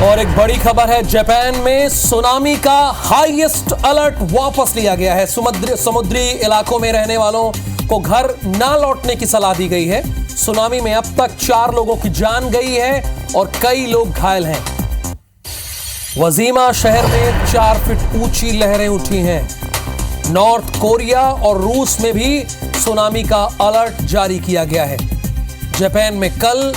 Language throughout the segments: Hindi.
और एक बड़ी खबर है, जापान में सुनामी का हाईएस्ट अलर्ट वापस लिया गया है। समुद्री इलाकों में रहने वालों को घर ना लौटने की सलाह दी गई है। सुनामी में अब तक 4 लोगों की जान गई है और कई लोग घायल हैं। वजीमा शहर में 4 फीट ऊंची लहरें उठी हैं। नॉर्थ कोरिया और रूस में भी सुनामी का अलर्ट जारी किया गया है। जापान में कल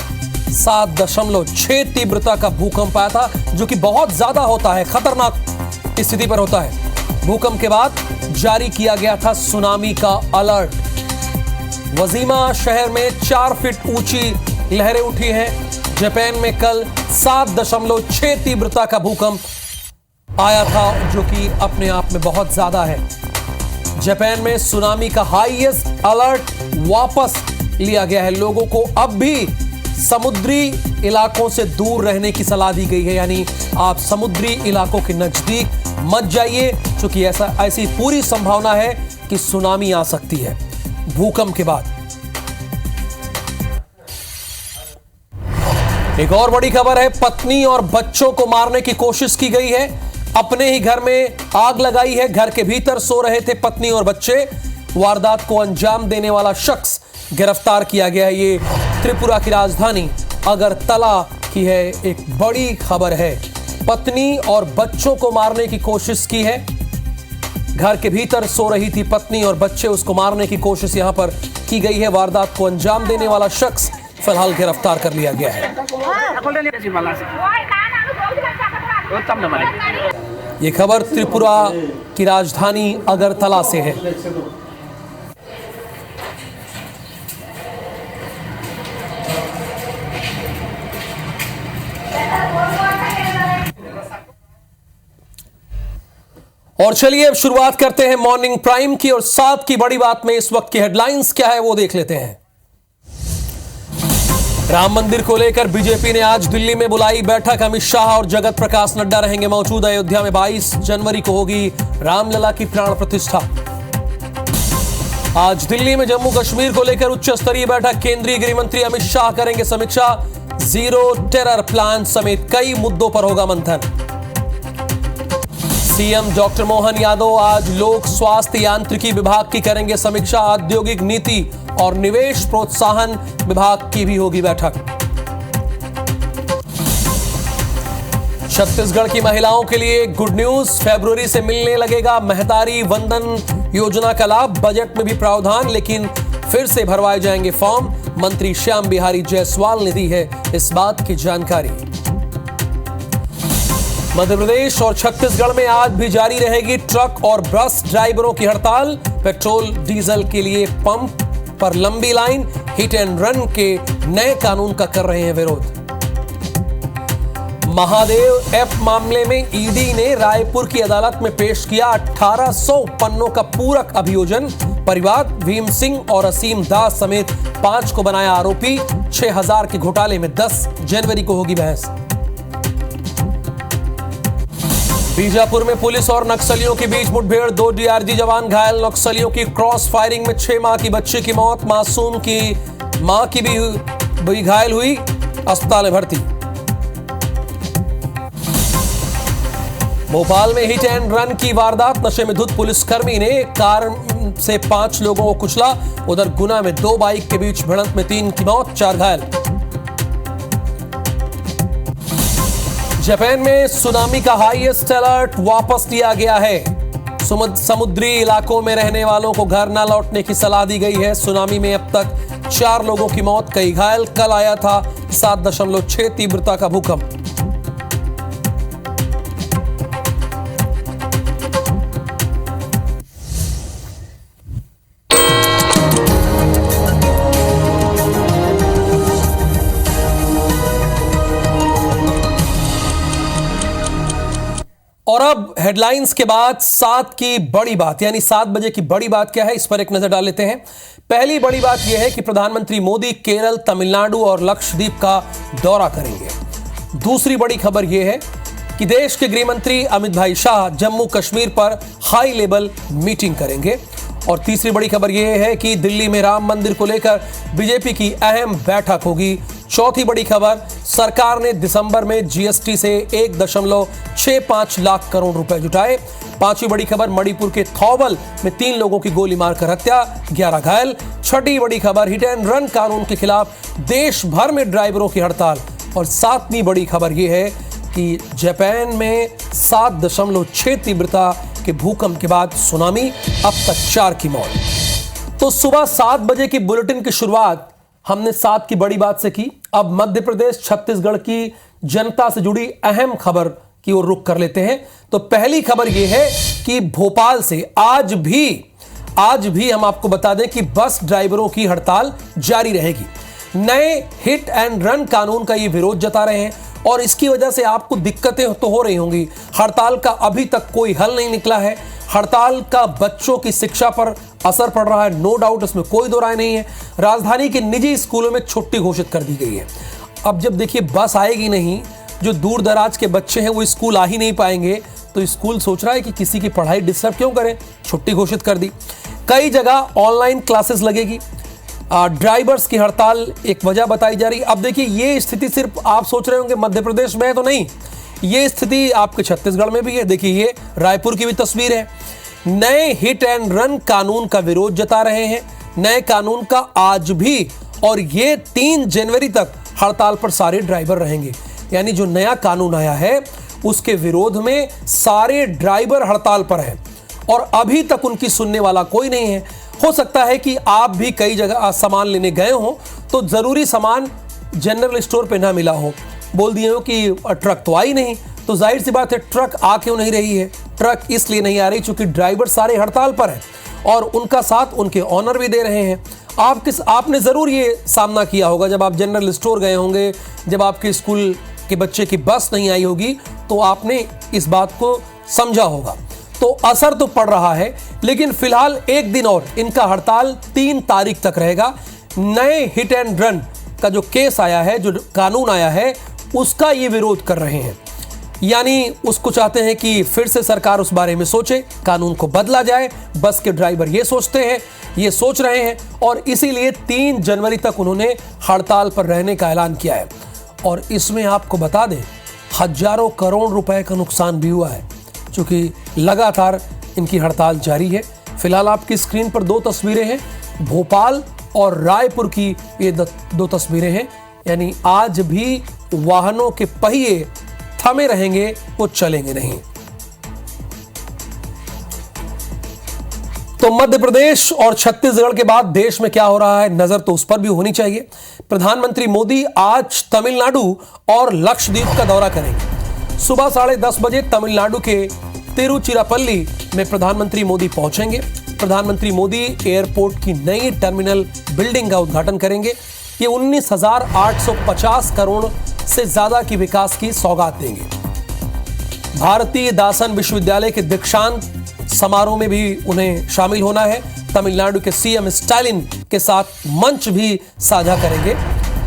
7.6 तीव्रता का भूकंप आया था, जो कि बहुत ज्यादा होता है, खतरनाक स्थिति पर होता है। भूकंप के बाद जारी किया गया था सुनामी का अलर्ट। वजीमा शहर में 4 फीट ऊंची लहरें उठी हैं। जापान में कल 7.6 तीव्रता का भूकंप आया था, जो कि अपने आप में बहुत ज्यादा है। जापान में सुनामी का हाईएस्ट अलर्ट वापस लिया गया है। लोगों को अब भी समुद्री इलाकों से दूर रहने की सलाह दी गई है, यानी आप समुद्री इलाकों के नजदीक मत जाइए, क्योंकि ऐसी पूरी संभावना है कि सुनामी आ सकती है भूकंप के बाद। एक और बड़ी खबर है, पत्नी और बच्चों को मारने की कोशिश की गई है। अपने ही घर में आग लगाई है। घर के भीतर सो रहे थे पत्नी और बच्चे। वारदात को अंजाम देने वाला शख्स गिरफ्तार किया गया है। ये त्रिपुरा की राजधानी अगरतला की है। एक बड़ी खबर है, पत्नी और बच्चों को मारने की कोशिश की है। घर के भीतर सो रही थी पत्नी और बच्चे, उसको मारने की कोशिश यहां पर की गई है। वारदात को अंजाम देने वाला शख्स फिलहाल गिरफ्तार कर लिया गया है। यह खबर त्रिपुरा की राजधानी अगरतला से है। और चलिए अब शुरुआत करते हैं मॉर्निंग प्राइम की, और 7 की बड़ी बात में इस वक्त की हेडलाइंस क्या है वो देख लेते हैं। राम मंदिर को लेकर बीजेपी ने आज दिल्ली में बुलाई बैठक। अमित शाह और जगत प्रकाश नड्डा रहेंगे मौजूद। अयोध्या में 22 जनवरी को होगी रामलला की प्राण प्रतिष्ठा। आज दिल्ली में जम्मू कश्मीर को लेकर उच्च स्तरीय बैठक। केंद्रीय गृह मंत्री अमित शाह करेंगे समीक्षा। जीरो टेरर प्लान समेत कई मुद्दों पर होगा मंथन। सीएम डॉक्टर मोहन यादव आज लोक स्वास्थ्य यांत्रिकी विभाग की करेंगे समीक्षा। औद्योगिक नीति और निवेश प्रोत्साहन विभाग की भी होगी बैठक। छत्तीसगढ़ की महिलाओं के लिए गुड न्यूज, फरवरी से मिलने लगेगा महतारी वंदन योजना का लाभ। बजट में भी प्रावधान, लेकिन फिर से भरवाए जाएंगे फॉर्म। मंत्री श्याम बिहारी जायसवाल ने दी है इस बात की जानकारी। मध्य प्रदेश और छत्तीसगढ़ में आज भी जारी रहेगी ट्रक और बस ड्राइवरों की हड़ताल। पेट्रोल डीजल के लिए पंप पर लंबी लाइन। हिट एंड रन के नए कानून का कर रहे हैं विरोध। महादेव ऐप मामले में ईडी ने रायपुर की अदालत में पेश किया 1800 पन्नों का पूरक अभियोजन। परिवार भीम सिंह और असीम दास समेत 5 को बनाया आरोपी। 6000 के घोटाले में 10 जनवरी को होगी बहस। बीजापुर में पुलिस और नक्सलियों के बीच मुठभेड़, 2 डीआरजी जवान घायल। नक्सलियों की क्रॉस फायरिंग में 6 माह की बच्ची की मौत। मासूम की मां की भी घायल हुई, अस्पताल में भर्ती। भोपाल में हिट एंड रन की वारदात। नशे में धुत पुलिसकर्मी ने कार से 5 लोगों को कुचला। उधर गुना में 2 बाइक के बीच भिड़ंत में 3 की मौत, 4 घायल। जापान में सुनामी का हाईएस्ट अलर्ट वापस लिया गया है। समुद्री इलाकों में रहने वालों को घर न लौटने की सलाह दी गई है। सुनामी में अब तक 4 लोगों की मौत, कई घायल। कल आया था 7.6 तीव्रता का भूकंप। और अब हेडलाइंस के बाद 7 की बड़ी बात, यानी 7 बजे की बड़ी बात क्या है, इस पर एक नजर डाल लेते हैं। पहली बड़ी बात यह है कि प्रधानमंत्री मोदी केरल, तमिलनाडु और लक्षद्वीप का दौरा करेंगे। दूसरी बड़ी खबर यह है कि देश के गृह मंत्री अमित भाई शाह जम्मू कश्मीर पर हाई लेवल मीटिंग करेंगे। और तीसरी बड़ी खबर यह है कि दिल्ली में राम मंदिर को लेकर बीजेपी की अहम बैठक होगी। चौथी बड़ी खबर, सरकार ने दिसंबर में जीएसटी से 1.65 लाख करोड़ रुपए जुटाए। पांचवी बड़ी खबर, मणिपुर के थौबल में 3 लोगों की गोली मारकर हत्या, 11 घायल। छठी बड़ी खबर, हिट एंड रन कानून के खिलाफ देश भर में ड्राइवरों की हड़ताल। और सातवीं बड़ी खबर यह है कि जापान में 7.6 तीव्रता के भूकंप के बाद सुनामी, अब तक 4 की मौत। तो सुबह 7 बजे की बुलेटिन की शुरुआत हमने 7 की बड़ी बात से की। अब मध्य प्रदेश छत्तीसगढ़ की जनता से जुड़ी अहम खबर की ओर रुख कर लेते हैं। तो पहली खबर यह है कि भोपाल से आज भी हम आपको बता दें कि बस ड्राइवरों की हड़ताल जारी रहेगी। नए हिट एंड रन कानून का ये विरोध जता रहे हैं और इसकी वजह से आपको दिक्कतें तो हो रही होंगी। हड़ताल का अभी तक कोई हल नहीं निकला है। हड़ताल का बच्चों की शिक्षा पर असर पड़ रहा है, नो डाउट, इसमें कोई दो राय नहीं है। राजधानी के निजी स्कूलों में छुट्टी घोषित कर दी गई है। अब जब देखिए बस आएगी नहीं, जो दूर दराज के बच्चे हैं वो स्कूल आ ही नहीं पाएंगे, तो स्कूल सोच रहा है कि किसी की पढ़ाई डिस्टर्ब क्यों करें, छुट्टी घोषित कर दी। कई जगह ऑनलाइन क्लासेस लगेगी। ड्राइवर्स की हड़ताल एक वजह बताई जा रही। अब देखिए ये स्थिति सिर्फ आप सोच रहे होंगे मध्य प्रदेश में है, तो नहीं, ये स्थिति आपके छत्तीसगढ़ में भी है। देखिए ये रायपुर की भी तस्वीर है। नए हिट एंड रन कानून का विरोध जता रहे हैं। नए कानून का आज भी और ये 3 जनवरी तक हड़ताल पर सारे ड्राइवर रहेंगे। यानी जो नया कानून आया है उसके विरोध में सारे ड्राइवर हड़ताल पर हैं और अभी तक उनकी सुनने वाला कोई नहीं है। हो सकता है कि आप भी कई जगह सामान लेने गए हो तो जरूरी सामान जनरल स्टोर पे ना मिला हो, बोल दिए हो कि ट्रक तो आई नहीं, तो जाहिर सी बात है ट्रक आ क्यों नहीं रही है। ट्रक इसलिए नहीं आ रही क्योंकि ड्राइवर सारे हड़ताल पर हैं और उनका साथ उनके ऑनर भी दे रहे हैं। आपने ज़रूर ये सामना किया होगा जब आप जनरल स्टोर गए होंगे, जब आपके स्कूल के बच्चे की बस नहीं आई होगी तो आपने इस बात को समझा होगा। तो असर तो पड़ रहा है, लेकिन फिलहाल एक दिन और इनका हड़ताल 3 तारीख तक रहेगा। नए हिट एंड रन का जो केस आया है, जो कानून आया है, उसका ये विरोध कर रहे हैं। यानी उसको चाहते हैं कि फिर से सरकार उस बारे में सोचे, कानून को बदला जाए। बस के ड्राइवर ये सोच रहे हैं और इसीलिए 3 जनवरी तक उन्होंने हड़ताल पर रहने का ऐलान किया है। और इसमें आपको बता दें हजारों करोड़ रुपए का नुकसान भी हुआ है, क्योंकि लगातार इनकी हड़ताल जारी है। फिलहाल आपकी स्क्रीन पर 2 तस्वीरें हैं, भोपाल और रायपुर की ये 2 तस्वीरें हैं। यानी आज भी वाहनों के पहिए थमे रहेंगे, वो चलेंगे नहीं। तो मध्य प्रदेश और छत्तीसगढ़ के बाद देश में क्या हो रहा है, नजर तो उस पर भी होनी चाहिए। प्रधानमंत्री मोदी आज तमिलनाडु और लक्षद्वीप का दौरा करेंगे। सुबह 10:30 बजे तमिलनाडु के तिरुचिरापल्ली में प्रधानमंत्री मोदी पहुंचेंगे। प्रधानमंत्री मोदी एयरपोर्ट की नई टर्मिनल बिल्डिंग का उद्घाटन करेंगे। ये 19,850 करोड़ से ज्यादा की विकास की सौगात देंगे। भारतीय दासन विश्वविद्यालय के दीक्षांत समारोह में भी उन्हें शामिल होना है। तमिलनाडु के सीएम स्टालिन के साथ मंच भी साझा करेंगे।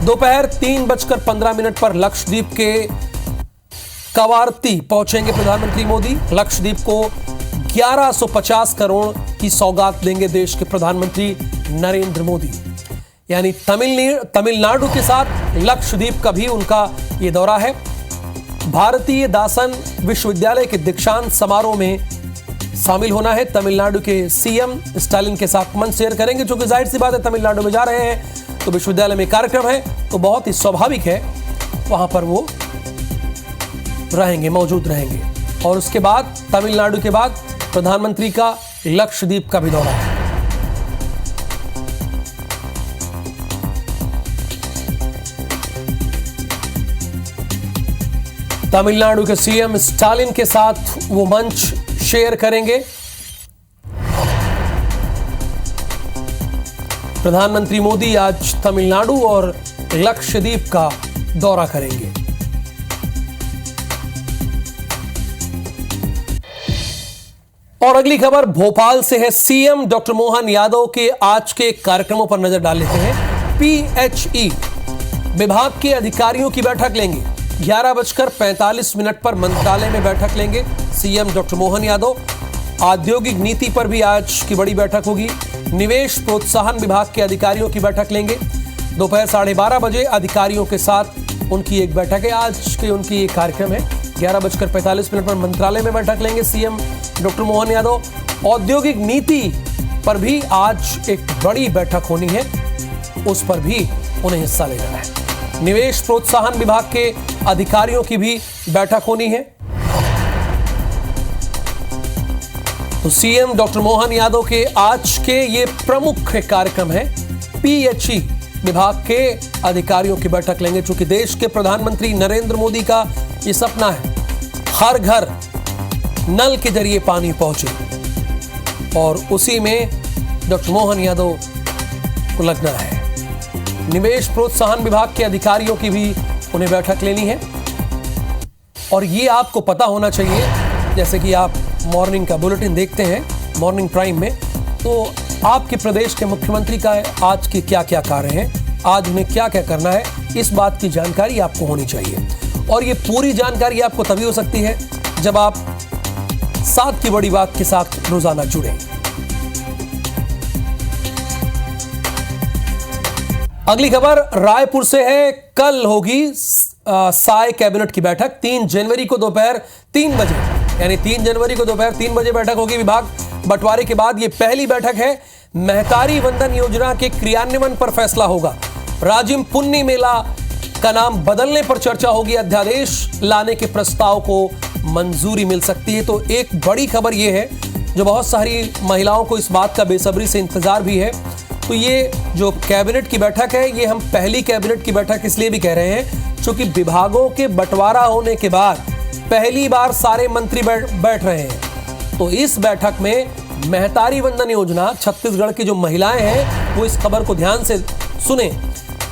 दोपहर 3:15 पर लक्षद्वीप के कवारती पहुंचेंगे प्रधानमंत्री मोदी। लक्षद्वीप को 1150 करोड़ की सौगात देंगे देश के प्रधानमंत्री नरेंद्र मोदी। यानी तमिलनाडु के साथ लक्षद्वीप का भी उनका ये दौरा है। भारतीय दासन विश्वविद्यालय के दीक्षांत समारोह में शामिल होना है। तमिलनाडु के सीएम स्टालिन के साथ मंच शेयर करेंगे, जो कि जाहिर सी बात है तमिलनाडु में जा रहे हैं तो विश्वविद्यालय में कार्यक्रम है, तो बहुत ही स्वाभाविक है वहां पर वो मौजूद रहेंगे। और उसके बाद तमिलनाडु के बाद प्रधानमंत्री का लक्षद्वीप का भी दौरा है। तमिलनाडु के सीएम स्टालिन के साथ वो मंच शेयर करेंगे। प्रधानमंत्री मोदी आज तमिलनाडु और लक्षद्वीप का दौरा करेंगे। और अगली खबर भोपाल से है। सीएम डॉक्टर मोहन यादव के आज के कार्यक्रमों पर नजर डाल लेते हैं। पीएचई विभाग के अधिकारियों की बैठक लेंगे। 11:45 पर मंत्रालय में बैठक लेंगे सीएम डॉक्टर मोहन यादव। औद्योगिक नीति पर भी आज की बड़ी बैठक होगी। निवेश प्रोत्साहन विभाग के अधिकारियों की बैठक लेंगे। दोपहर 12:30 बजे अधिकारियों के साथ उनकी एक बैठक है। आज के उनकी एक कार्यक्रम है। 11:45 पर मंत्रालय में बैठक लेंगे सीएम डॉक्टर मोहन यादव। औद्योगिक नीति पर भी आज एक बड़ी बैठक होनी है, उस पर भी उन्हें हिस्सा लेना है। निवेश प्रोत्साहन विभाग के अधिकारियों की भी बैठक होनी है। तो सीएम डॉक्टर मोहन यादव के आज के ये प्रमुख कार्यक्रम है। पीएचई विभाग के अधिकारियों की बैठक लेंगे, चूंकि देश के प्रधानमंत्री नरेंद्र मोदी का ये सपना है हर घर नल के जरिए पानी पहुंचे, और उसी में डॉक्टर मोहन यादव को लगना है। निवेश प्रोत्साहन विभाग के अधिकारियों की भी उन्हें बैठक लेनी है। और ये आपको पता होना चाहिए, जैसे कि आप मॉर्निंग का बुलेटिन देखते हैं मॉर्निंग प्राइम में, तो आपके प्रदेश के मुख्यमंत्री का आज के क्या क्या कार्य हैं, आज उन्हें क्या क्या करना है, इस बात की जानकारी आपको होनी चाहिए। और ये पूरी जानकारी आपको तभी हो सकती है जब आप 7 की बड़ी बात के साथ रोजाना जुड़े। अगली खबर रायपुर से है। कल होगी साय कैबिनेट की बैठक। 3 जनवरी को दोपहर 3 बजे, यानी 3 जनवरी को दोपहर 3 बजे बैठक होगी। विभाग बंटवारे के बाद यह पहली बैठक है। महतारी वंदन योजना के क्रियान्वयन पर फैसला होगा। राजिम पुन्नी मेला का नाम बदलने पर चर्चा होगी। अध्यादेश लाने के प्रस्ताव को मंजूरी मिल सकती है। तो एक बड़ी खबर यह है जो बहुत सारी महिलाओं को इस बात का बेसब्री से इंतजार भी है। तो ये जो कैबिनेट की बैठक है, ये हम पहली कैबिनेट की बैठक इसलिए भी कह रहे हैं क्योंकि विभागों के बंटवारा होने के बाद पहली बार सारे मंत्री बैठ रहे हैं। तो इस बैठक में महतारी वंदन योजना, छत्तीसगढ़ की जो महिलाएं हैं वो इस खबर को ध्यान से सुने।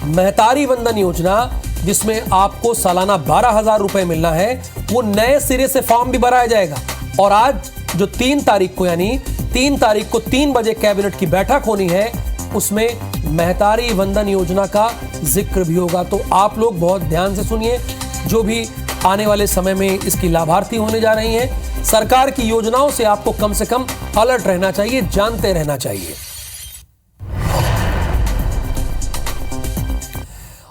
महतारी वंदन योजना जिसमें आपको सालाना 12,000 रुपए मिलना है, वो नए सिरे से फॉर्म भी भराया जाएगा। और आज जो 3 तारीख को, यानी 3 तारीख को 3 बजे कैबिनेट की बैठक होनी है, उसमें महतारी वंदन योजना का जिक्र भी होगा। तो आप लोग बहुत ध्यान से सुनिए, जो भी आने वाले समय में इसकी लाभार्थी होने जा रही हैं। सरकार की योजनाओं से आपको कम से कम अलर्ट रहना चाहिए, जानते रहना चाहिए।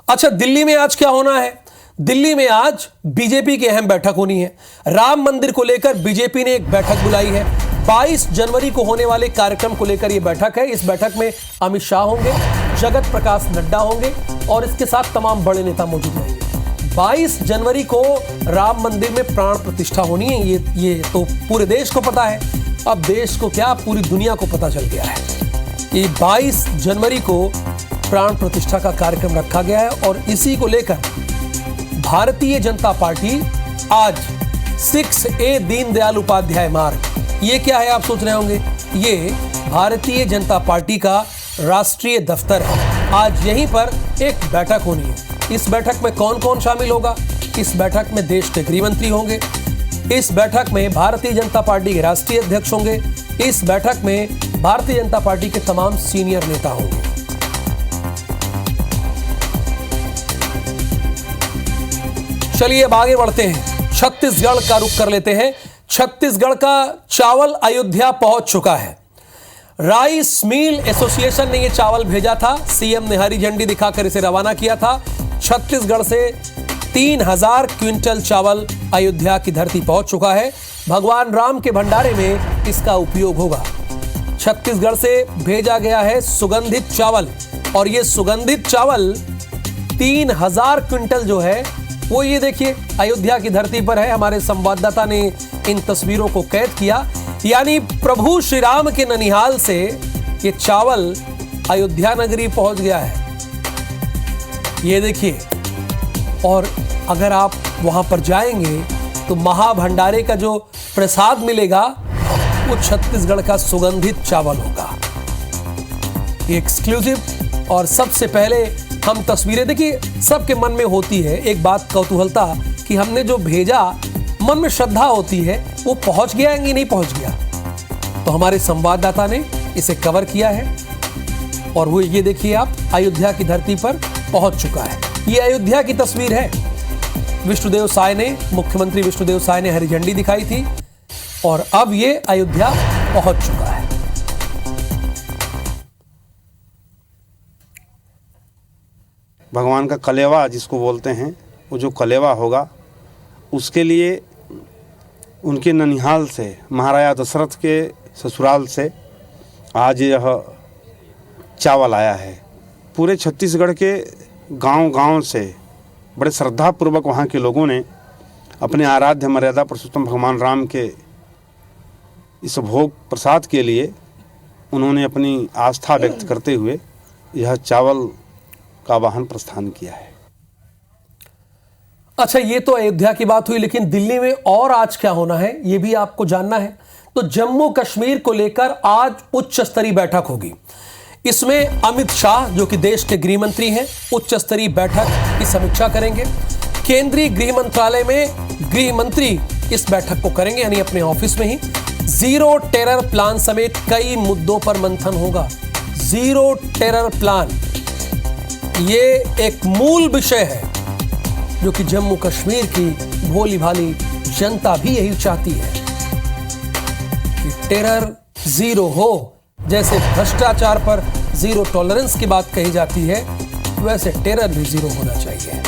अच्छा, दिल्ली में आज क्या होना है? दिल्ली में आज बीजेपी की अहम बैठक होनी है। राम मंदिर को लेकर बीजेपी ने एक बैठक बुलाई है। 22 जनवरी को होने वाले कार्यक्रम को लेकर यह बैठक है। इस बैठक में अमित शाह होंगे, जगत प्रकाश नड्डा होंगे और इसके साथ तमाम बड़े नेता मौजूद रहेंगे। 22 जनवरी को राम मंदिर में प्राण प्रतिष्ठा होनी है। ये तो पूरे देश को पता है। अब देश को क्या, पूरी दुनिया को पता चल गया है कि 22 जनवरी को प्राण प्रतिष्ठा का कार्यक्रम रखा गया है। और इसी को लेकर भारतीय जनता पार्टी आज 6A दीनदयाल उपाध्याय मार्ग, ये क्या है आप सोच रहे होंगे, ये भारतीय जनता पार्टी का राष्ट्रीय दफ्तर है। आज यहीं पर एक बैठक होनी है। इस बैठक में कौन कौन शामिल होगा? इस बैठक में देश के गृह मंत्री होंगे। इस बैठक में भारतीय जनता पार्टी के राष्ट्रीय अध्यक्ष होंगे। इस बैठक में भारतीय जनता पार्टी के तमाम सीनियर नेता होंगे। चलिए अब आगे बढ़ते हैं, छत्तीसगढ़ का रुख कर लेते हैं। छत्तीसगढ़ का चावल अयोध्या पहुंच चुका है। राइस मिल एसोसिएशन ने यह चावल भेजा था। सीएम ने हरी झंडी दिखाकर इसे रवाना किया था। छत्तीसगढ़ से 3,000 क्विंटल चावल अयोध्या की धरती पहुंच चुका है। भगवान राम के भंडारे में इसका उपयोग होगा। छत्तीसगढ़ से भेजा गया है सुगंधित चावल, और यह सुगंधित चावल 3,000 क्विंटल जो है वो ये देखिए अयोध्या की धरती पर है। हमारे संवाददाता ने इन तस्वीरों को कैद किया। यानी प्रभु श्री राम के ननिहाल से ये चावल अयोध्या नगरी पहुंच गया है, ये देखिए। और अगर आप वहां पर जाएंगे तो महाभंडारे का जो प्रसाद मिलेगा वो छत्तीसगढ़ का सुगंधित चावल होगा। ये एक्सक्लूसिव। और सबसे पहले हम तस्वीरें देखिए, सबके मन में होती है एक बात कौतूहलता कि हमने जो भेजा, मन में श्रद्धा होती है वो पहुंच गया कि नहीं पहुंच गया। तो हमारे संवाददाता ने इसे कवर किया है और वो ये देखिए आप, अयोध्या की धरती पर पहुंच चुका है। ये अयोध्या की तस्वीर है। विष्णुदेव साय ने, मुख्यमंत्री विष्णुदेव साय ने हरी झंडी दिखाई थी और अब ये अयोध्या पहुंच चुका है। भगवान का कलेवा जिसको बोलते हैं, वो जो कलेवा होगा उसके लिए उनके ननिहाल से, महाराजा दशरथ के ससुराल से आज यह चावल आया है। पूरे छत्तीसगढ़ के गांव-गांव से बड़े श्रद्धापूर्वक वहाँ के लोगों ने अपने आराध्य मर्यादा पुरुषोत्तम भगवान राम के इस भोग प्रसाद के लिए उन्होंने अपनी आस्था व्यक्त करते हुए यह चावल का वाहन प्रस्थान किया है। अच्छा, ये तो अयोध्या की बात हुई, लेकिन दिल्ली में और आज क्या होना है ये भी आपको जानना है। तो जम्मू कश्मीर को लेकर आज उच्च स्तरीय बैठक होगी। इसमें अमित शाह जो कि देश के गृह मंत्री हैं, उच्च स्तरीय बैठक की समीक्षा करेंगे। केंद्रीय गृह मंत्रालय में गृह मंत्री इस बैठक को करेंगे, यानी अपने ऑफिस में ही। जीरो टेरर प्लान समेत कई मुद्दों पर मंथन होगा। जीरो टेरर प्लान ये एक मूल विषय है जो कि जम्मू कश्मीर की भोली भाली जनता भी यही चाहती है कि टेरर जीरो हो। जैसे भ्रष्टाचार पर जीरो टॉलरेंस की बात कही जाती है, वैसे टेरर भी जीरो होना चाहिए।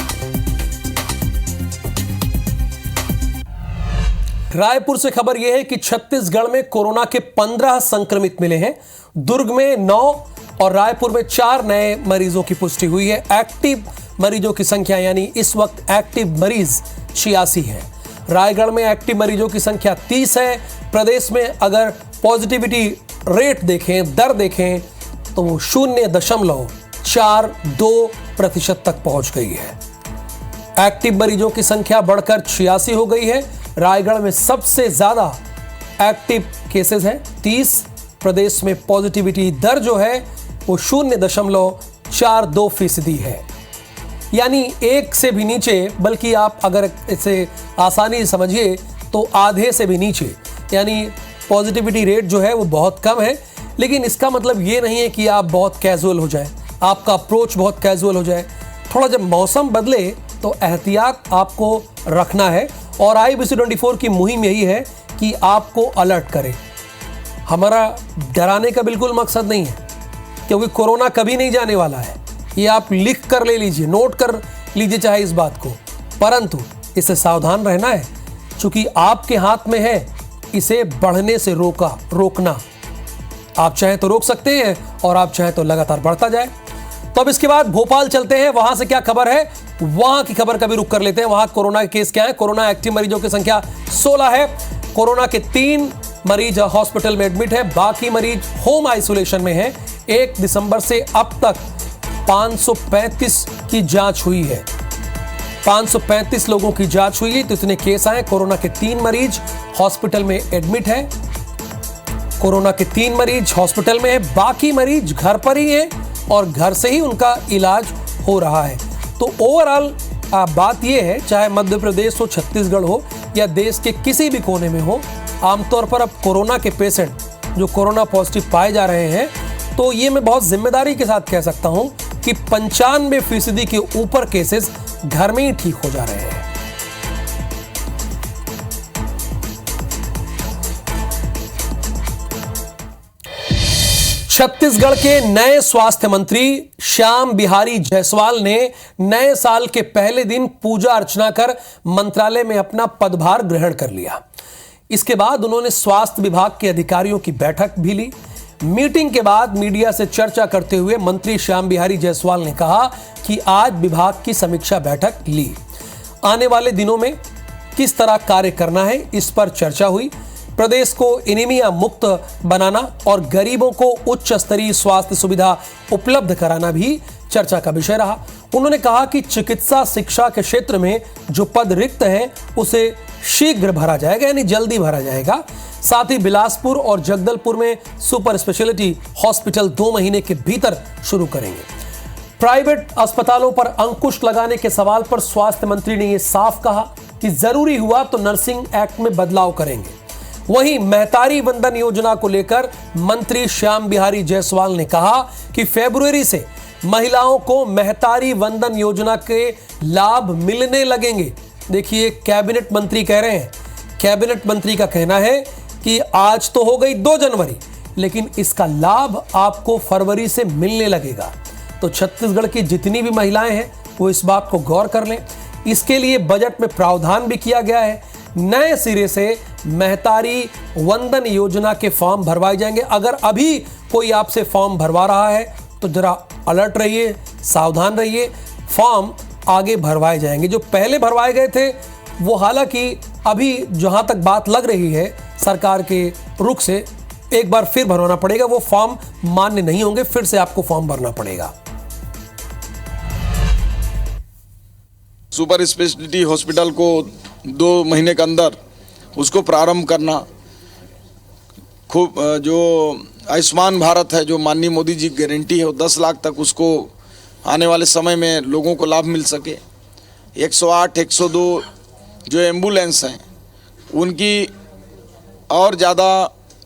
रायपुर से खबर यह है कि छत्तीसगढ़ में कोरोना के 15 संक्रमित मिले हैं। दुर्ग में 9 और रायपुर में 4 नए मरीजों की पुष्टि हुई है। एक्टिव मरीजों की संख्या यानी इस वक्त एक्टिव मरीज 86 है। रायगढ़ में एक्टिव मरीजों की संख्या 30 है। प्रदेश में अगर पॉजिटिविटी रेट देखें, दर देखें, तो वो 0.42% तक पहुंच गई है। एक्टिव मरीजों की संख्या बढ़कर 86 हो गई है। रायगढ़ में सबसे ज्यादा एक्टिव केसेस हैं 30। प्रदेश में पॉजिटिविटी दर जो है वो 0.42% है, यानी 1 से भी नीचे, बल्कि आप अगर इसे आसानी से समझिए तो आधे से भी नीचे, यानी पॉजिटिविटी रेट जो है वो बहुत कम है। लेकिन इसका मतलब ये नहीं है कि आप बहुत कैजुअल हो जाए, आपका अप्रोच बहुत कैजुअल हो जाए। थोड़ा जब मौसम बदले तो एहतियात आपको रखना है, और IBC24 की मुहिम यही है कि आपको अलर्ट करें। हमारा डराने का बिल्कुल मकसद नहीं है, क्योंकि कोरोना कभी नहीं जाने वाला है। ये आप लिख कर ले लीजिए, नोट कर लीजिए चाहे इस बात को, परंतु इससे सावधान रहना है, क्योंकि आपके हाथ में है इसे बढ़ने से रोकना। आप चाहे तो रोक सकते हैं और आप चाहे तो लगातार बढ़ता जाए। तो अब इसके बाद भोपाल चलते हैं, वहां से क्या खबर है, वहां की खबर का भी रुख कर लेते हैं। वहां कोरोना के केस क्या है। कोरोना एक्टिव मरीजों की संख्या 16 है। कोरोना के 3 मरीज हॉस्पिटल में एडमिट है, बाकी मरीज होम आइसोलेशन में है। 1 दिसंबर से अब तक 535 की जांच हुई है। 535 लोगों की जांच हुई है, तो इतने केस आए। कोरोना के 3 मरीज हॉस्पिटल में एडमिट है। कोरोना के 3 मरीज हॉस्पिटल में है, बाकी मरीज घर पर ही हैं और घर से ही उनका इलाज हो रहा है। तो ओवरऑल बात यह है, चाहे मध्य प्रदेश हो, छत्तीसगढ़ हो या देश के किसी भी कोने में हो, आमतौर पर अब कोरोना के पेशेंट जो कोरोना पॉजिटिव पाए जा रहे हैं, तो ये मैं बहुत जिम्मेदारी के साथ कह सकता हूं कि 95% के ऊपर केसेस घर में ही ठीक हो जा रहे हैं। छत्तीसगढ़ के नए स्वास्थ्य मंत्री श्याम बिहारी जायसवाल ने नए साल के पहले दिन पूजा अर्चना कर मंत्रालय में अपना पदभार ग्रहण कर लिया। इसके बाद उन्होंने स्वास्थ्य विभाग के अधिकारियों की बैठक भी ली। मीटिंग के बाद मीडिया से चर्चा करते हुए मंत्री श्याम बिहारी जायसवाल ने कहा कि आज विभाग की समीक्षा बैठक ली। आने वाले दिनों में किस तरह कार्य करना है, इस पर चर्चा हुई। प्रदेश को एनीमिया मुक्त बनाना और गरीबों को उच्च स्तरीय स्वास्थ्य सुविधा उपलब्ध कराना भी चर्चा का विषय रहा। उन्होंने कहा कि चिकित्सा शिक्षा के क्षेत्र में जो पद रिक्त हैं उसे शीघ्र भरा जाएगा, यानी जल्दी भरा जाएगा। साथ ही बिलासपुर और जगदलपुर में सुपर स्पेशलिटी हॉस्पिटल 2 महीने के भीतर शुरू करेंगे। प्राइवेट अस्पतालों पर अंकुश लगाने के सवाल पर स्वास्थ्य मंत्री ने यह साफ कहा कि जरूरी हुआ तो नर्सिंग एक्ट में बदलाव करेंगे। वहीं महतारी वंदन योजना को लेकर मंत्री श्याम बिहारी जायसवाल ने कहा कि फरवरी से महिलाओं को महतारी वंदन योजना के लाभ मिलने लगेंगे। देखिए, कैबिनेट मंत्री कह रहे हैं, कैबिनेट मंत्री का कहना है कि आज तो हो गई 2 जनवरी, लेकिन इसका लाभ आपको फरवरी से मिलने लगेगा। तो छत्तीसगढ़ की जितनी भी महिलाएं हैं वो इस बात को गौर कर लें। इसके लिए बजट में प्रावधान भी किया गया है, नए सिरे से महतारी वंदन योजना के फॉर्म भरवाए जाएंगे। अगर अभी कोई आपसे फॉर्म भरवा रहा है तो जरा अलर्ट रहिए, सावधान रहिए, फॉर्म आगे भरवाए जाएंगे। जो पहले भरवाए गए थे वो हालांकि अभी जहां तक बात लग रही है सरकार के रुख से एक बार फिर भरवाना पड़ेगा, वो फॉर्म मान्य नहीं होंगे, फिर से आपको फॉर्म भरना पड़ेगा। सुपर स्पेशलिटी हॉस्पिटल को 2 महीने के अंदर उसको प्रारंभ करना, खूब जो आयुष्मान भारत है जो माननीय मोदी जी की गारंटी है वो 10 लाख तक उसको आने वाले समय में लोगों को लाभ मिल सके। 108, 102 जो एम्बुलेंस हैं उनकी और ज़्यादा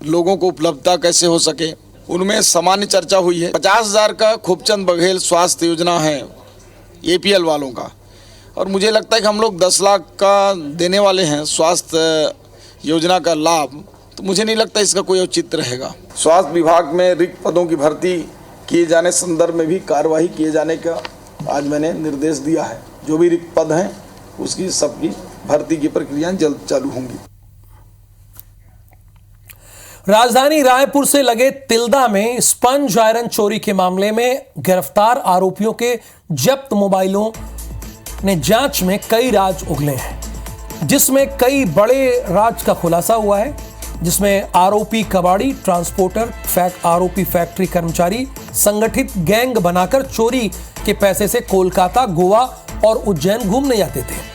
लोगों को उपलब्धता कैसे हो सके, उनमें सामान्य चर्चा हुई है। 50,000 का खूबचंद बघेल स्वास्थ्य योजना है APL वालों का, और मुझे लगता है कि हम लोग 10 लाख का देने वाले हैं स्वास्थ्य योजना का लाभ, तो मुझे नहीं लगता इसका कोई औचित्य रहेगा। स्वास्थ्य विभाग में रिक्त पदों की भर्ती किए जाने संदर्भ में भी कार्यवाही किए जाने का आज मैंने निर्देश दिया है। जो भी रिक्त पद हैं उसकी सबकी भर्ती की प्रक्रियाएं जल्द चालू होंगी। राजधानी रायपुर से लगे तिल्दा में स्पंज आयरन चोरी के मामले में गिरफ्तार आरोपियों के जब्त मोबाइलों ने जांच में कई राज उगले हैं, जिसमें कई बड़े राज का खुलासा हुआ है, जिसमें आरोपी कबाड़ी, ट्रांसपोर्टर, आरोपी फैक्ट्री कर्मचारी संगठित गैंग बनाकर चोरी के पैसे से कोलकाता, गोवा और उज्जैन घूमने जाते थे।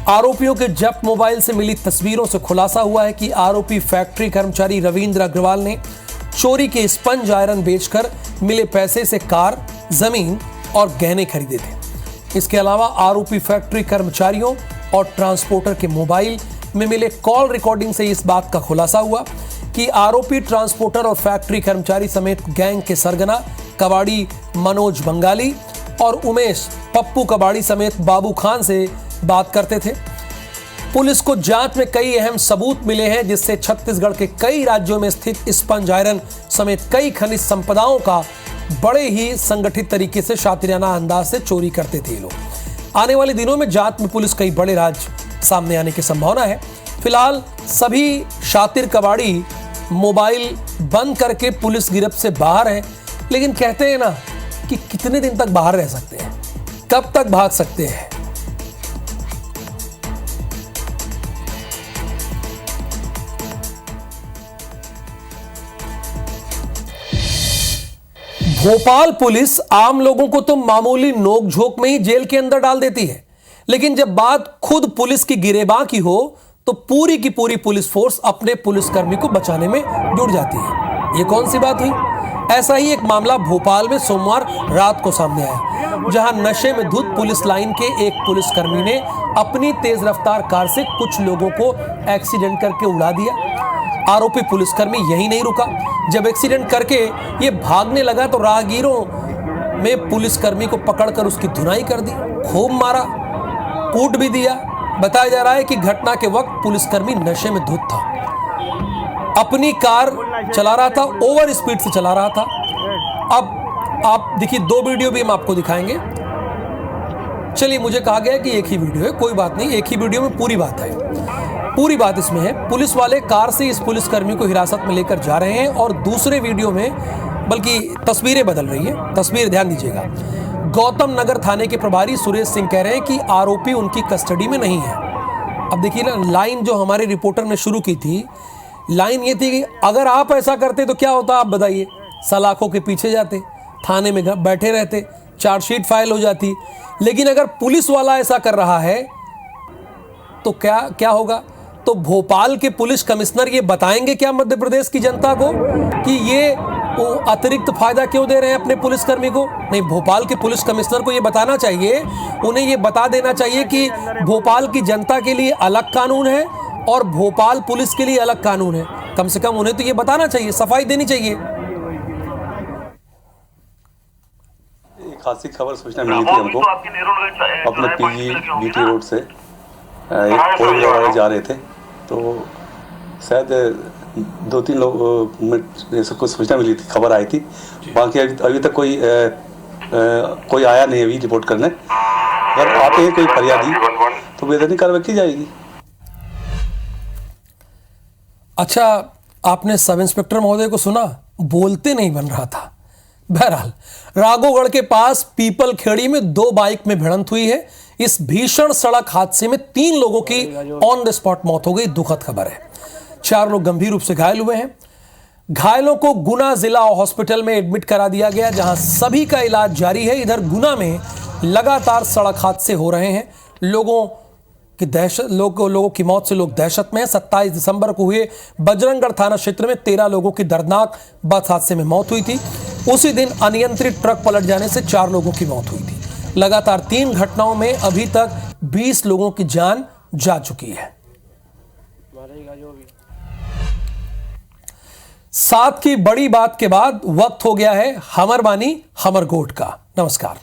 आरोपियों के जब्त मोबाइल से मिली तस्वीरों से खुलासा हुआ है कि आरोपी फैक्ट्री कर्मचारी रविंद्र अग्रवाल ने चोरी के स्पंज आयरन बेचकर मिले पैसे से कार, जमीन और गहने खरीदे थे। इसके अलावा आरोपी फैक्ट्री कर्मचारियों और ट्रांसपोर्टर के मोबाइल में मिले कॉल रिकॉर्डिंग से इस बात का खुलासा हुआ कि आरोपी ट्रांसपोर्टर और फैक्ट्री कर्मचारी समेत गैंग के सरगना कबाड़ी मनोज बंगाली और उमेश पप्पू कबाड़ी समेत बाबू खान से बात करते थे। पुलिस को जांच में कई अहम सबूत मिले हैं, जिससे छत्तीसगढ़ के कई राज्यों में स्थित स्पंज आयरन समेत कई खनिज संपदाओं का बड़े ही संगठित तरीके से शातिराना अंदाज से चोरी करते थे लोग। आने वाले दिनों में जांच में पुलिस कई बड़े राज सामने आने की संभावना है। फिलहाल सभी शातिर कबाड़ी मोबाइल बंद करके पुलिस गिरफ्त से बाहर है, लेकिन कहते हैं ना कि कितने दिन तक बाहर रह सकते हैं, कब तक भाग सकते हैं। भोपाल पुलिस आम लोगों को तो मामूली नोकझोंक में ही जेल के अंदर डाल देती है, लेकिन जब बात खुद पुलिस की गिरेबां की हो तो पूरी की पूरी पुलिस फोर्स अपने पुलिसकर्मी को बचाने में जुट जाती है। ये कौन सी बात हुई? ऐसा ही एक मामला भोपाल में सोमवार रात को सामने आया, जहां नशे में धुत पुलिस लाइन के एक पुलिसकर्मी ने अपनी तेज रफ्तार कार से कुछ लोगों को एक्सीडेंट करके उड़ा दिया। आरोपी पुलिसकर्मी यही नहीं रुका, जब एक्सीडेंट करके ये भागने लगा तो राहगीरों में पुलिसकर्मी को पकड़कर उसकी धुनाई कर दी, खूब मारा, कूट भी दिया। बताया जा रहा है कि घटना के वक्त पुलिसकर्मी नशे में धुत था, अपनी कार चला रहा था, ओवर स्पीड से चला रहा था। अब आप देखिए, 2 वीडियो भी हम आपको दिखाएंगे। चलिए, मुझे कहा गया कि एक ही वीडियो है, कोई बात नहीं, एक ही वीडियो में पूरी बात है। पूरी बात इसमें है, पुलिस वाले कार से इस पुलिसकर्मी को हिरासत में लेकर जा रहे हैं और दूसरे वीडियो में बल्कि तस्वीरें बदल रही है। तस्वीर ध्यान दीजिएगा। गौतम नगर थाने के प्रभारी सुरेश सिंह कह रहे हैं कि आरोपी उनकी कस्टडी में नहीं है। अब देखिए ना, लाइन जो हमारे रिपोर्टर ने शुरू की थी, लाइन ये थी कि अगर आप ऐसा करते तो क्या होता, आप बताइए। सलाखों के पीछे जाते, थाने में बैठे रहते, चार्जशीट फाइल हो जाती। लेकिन अगर पुलिस वाला ऐसा कर रहा है तो क्या होगा? तो भोपाल के पुलिस कमिश्नर ये बताएंगे क्या मध्य प्रदेश की जनता को कि ये अतिरिक्त फायदा क्यों दे रहे हैं अपने पुलिसकर्मी को? नहीं, भोपाल के पुलिस कमिश्नर को ये बताना चाहिए, उन्हें ये बता देना चाहिए कि भोपाल की जनता के लिए अलग कानून है और भोपाल पुलिस के लिए अलग कानून है। कम से कम उन्हें तो ये बताना चाहिए, सफाई देनी चाहिए। खासी खबर सूचना मिली थी हमको अपने पीजी बीटी रोड से एक 4 व्हीलर वाले जा रहे थे, तो शायद 2-3 लोग में ऐसे कुछ सूचना मिली थी, खबर आई थी। बाकी अभी तक कोई कोई आया नहीं अभी रिपोर्ट करने। अगर आते हैं कोई फरियादी तो बेदखली कार्रवाई की जाएगी। अच्छा, आपने सब इंस्पेक्टर महोदय को सुना, बोलते नहीं बन रहा था। बहरहाल राघोगढ़ के पास पीपल खेड़ी में 2 बाइक में भिड़ंत हुई है। इस भीषण सड़क हादसे में 3 लोगों की ऑन द स्पॉट मौत हो गई। दुखद खबर है। 4 लोग गंभीर रूप से घायल हुए हैं। घायलों को गुना जिला हॉस्पिटल में एडमिट करा दिया गया, जहां सभी का इलाज जारी है। इधर गुना में लगातार सड़क हादसे हो रहे हैं। लोगों की मौत से लोग दहशत में हैं। 27 दिसंबर को हुए बजरंगगढ़ थाना क्षेत्र में 13 लोगों की दर्दनाक बस हादसे में मौत हुई थी। उसी दिन अनियंत्रित ट्रक पलट जाने से 4 लोगों की मौत हुई थी। लगातार 3 घटनाओं में अभी तक 20 लोगों की जान जा चुकी है। साथ की बड़ी बात के बाद वक्त हो गया है हमर बानी हमर गोठ का। नमस्कार।